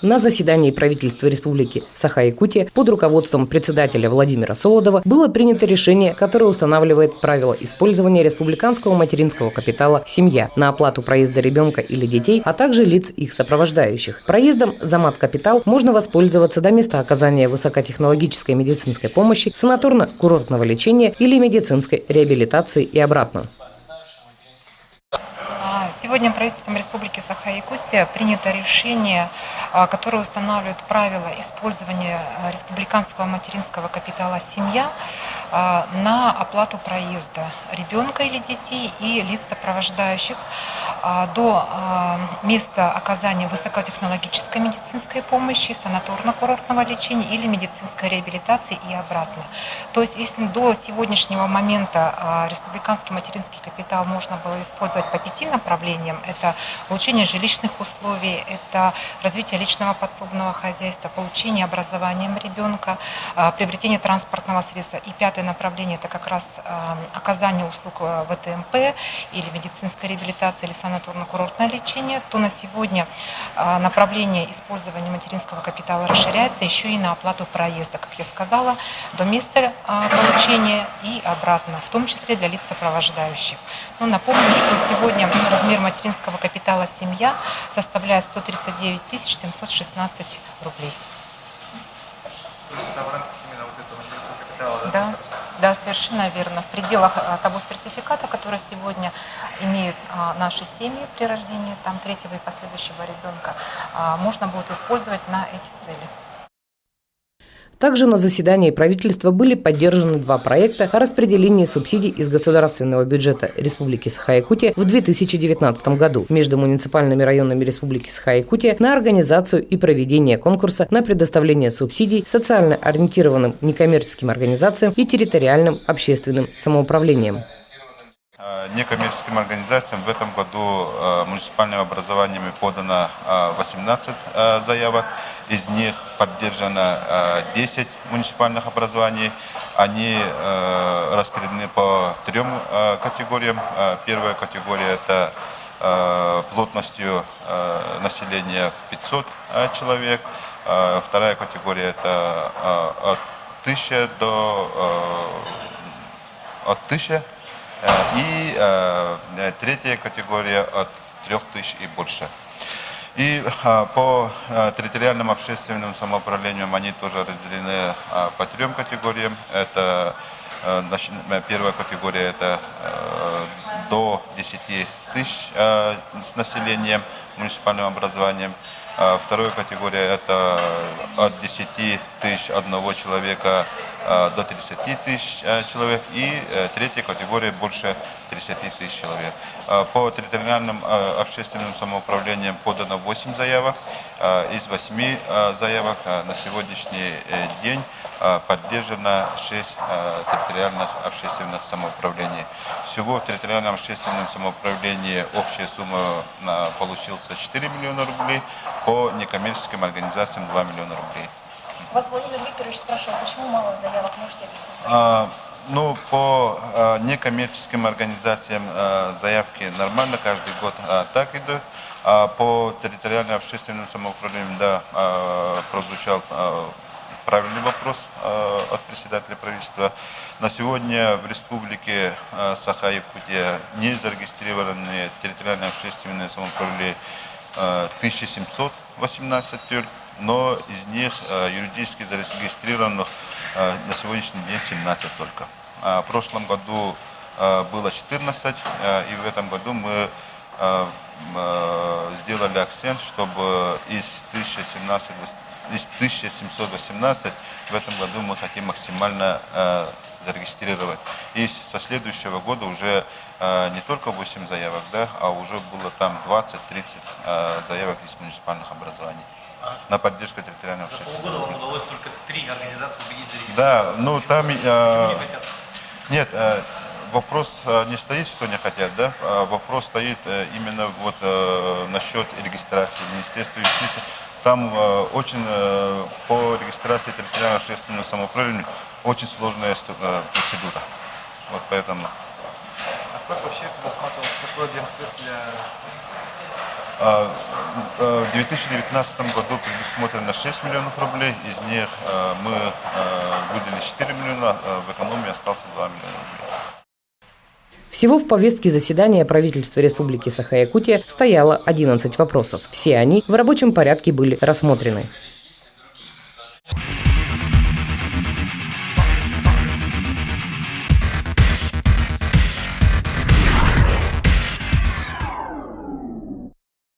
На заседании правительства Республики Саха-Якутия под руководством председателя Владимира Солодова было принято решение, которое устанавливает правила использования республиканского материнского капитала «Семья» на оплату проезда ребенка или детей, а также лиц их сопровождающих. Проездом за мат-капитал можно воспользоваться до места оказания высокотехнологической медицинской помощи, санаторно-курортного лечения или медицинской реабилитации и обратно. Сегодня правительством Республики Саха-Якутия принято решение, которое устанавливает правила использования республиканского материнского капитала «Семья» на оплату проезда ребенка или детей и лиц сопровождающих до места оказания высокотехнологической медицинской помощи, санаторно-курортного лечения или медицинской реабилитации и обратно. То есть, если до сегодняшнего момента республиканский материнский капитал можно было использовать по 5 направлениям, это улучшение жилищных условий, это развитие личного подсобного хозяйства, получение образования ребенка, приобретение транспортного средства. И 5-е направление – это как раз оказание услуг ВТМП или медицинской реабилитации или санаторно-курортное лечение, то на сегодня направление использования материнского капитала расширяется еще и на оплату проезда, как я сказала, до места получения и обратно, в том числе для лиц сопровождающих. Но напомню, что сегодня размер материнского капитала «Семья» составляет 139 716 рублей. Да, совершенно верно. В пределах того сертификата, который сегодня имеют наши семьи при рождении там, 3-го и последующего ребенка, можно будет использовать на эти цели. Также на заседании правительства были поддержаны 2 проекта о распределении субсидий из государственного бюджета Республики Саха-Якутия в 2019 году между муниципальными районами Республики Саха-Якутия на организацию и проведение конкурса на предоставление субсидий социально ориентированным некоммерческим организациям и территориальным общественным самоуправлениям. Некоммерческим организациям в этом году муниципальными образованиями подано 18 заявок, из них поддержано 10 муниципальных образований. Они распределены по 3 категориям. Первая категория – это плотностью населения 500 человек. Вторая категория – это от 1000 до 1000. И 3-я категория от 3000 и больше. И по территориальным общественным самоуправлениям они тоже разделены по 3 категориям. Это первая категория – это до 10 тысяч с населением, муниципальным образованием. Вторая категория – это от 10 тысяч одного человека до 30 тысяч человек. И 3-я категория – больше 30 тысяч человек. По территориальным общественным самоуправлениям подано 8 заявок. Из 8 заявок на сегодняшний день поддержано 6 территориальных общественных самоуправлений. Всего в территориальном общественном самоуправлении общая сумма получилась 4 миллиона рублей, по некоммерческим организациям 2 миллиона рублей. Вас Владимир Викторович спрашивал, почему мало заявок, можете объяснить? По некоммерческим организациям заявки нормально, каждый год так идут. По территориальным общественным самоуправлениям, да, прозвучал правильный вопрос от председателя правительства. На сегодня в Республике Саха-Якутия не зарегистрированы территориальные общественные самоуправления 1718, но из них юридически зарегистрированных на сегодняшний день 17 только. В прошлом году было 14, и в этом году мы сделали акцент, чтобы из 1718 в этом году мы хотим максимально зарегистрировать. И со следующего года уже не только 8 заявок, да, а уже было там 20-30 заявок из муниципальных образований на поддержку территориального общественного. Полгода вам удалось только 3 организации убедить зарегистрировать. Да, ну там... не хотят? Нет, вопрос не стоит, что не хотят, да? Вопрос стоит именно вот насчет регистрации Министерства юстиции. Там очень по регистрации территориального общественного самоуправления очень сложная процедура. Вот поэтому. Сколько вообще предусматривалось, какой объем средств для... В 2019 году предусмотрено 6 миллионов рублей, из них мы выделили 4 миллиона, в экономии остался 2 миллиона рублей. Всего в повестке заседания правительства Республики Саха-Якутия стояло 11 вопросов. Все они в рабочем порядке были рассмотрены.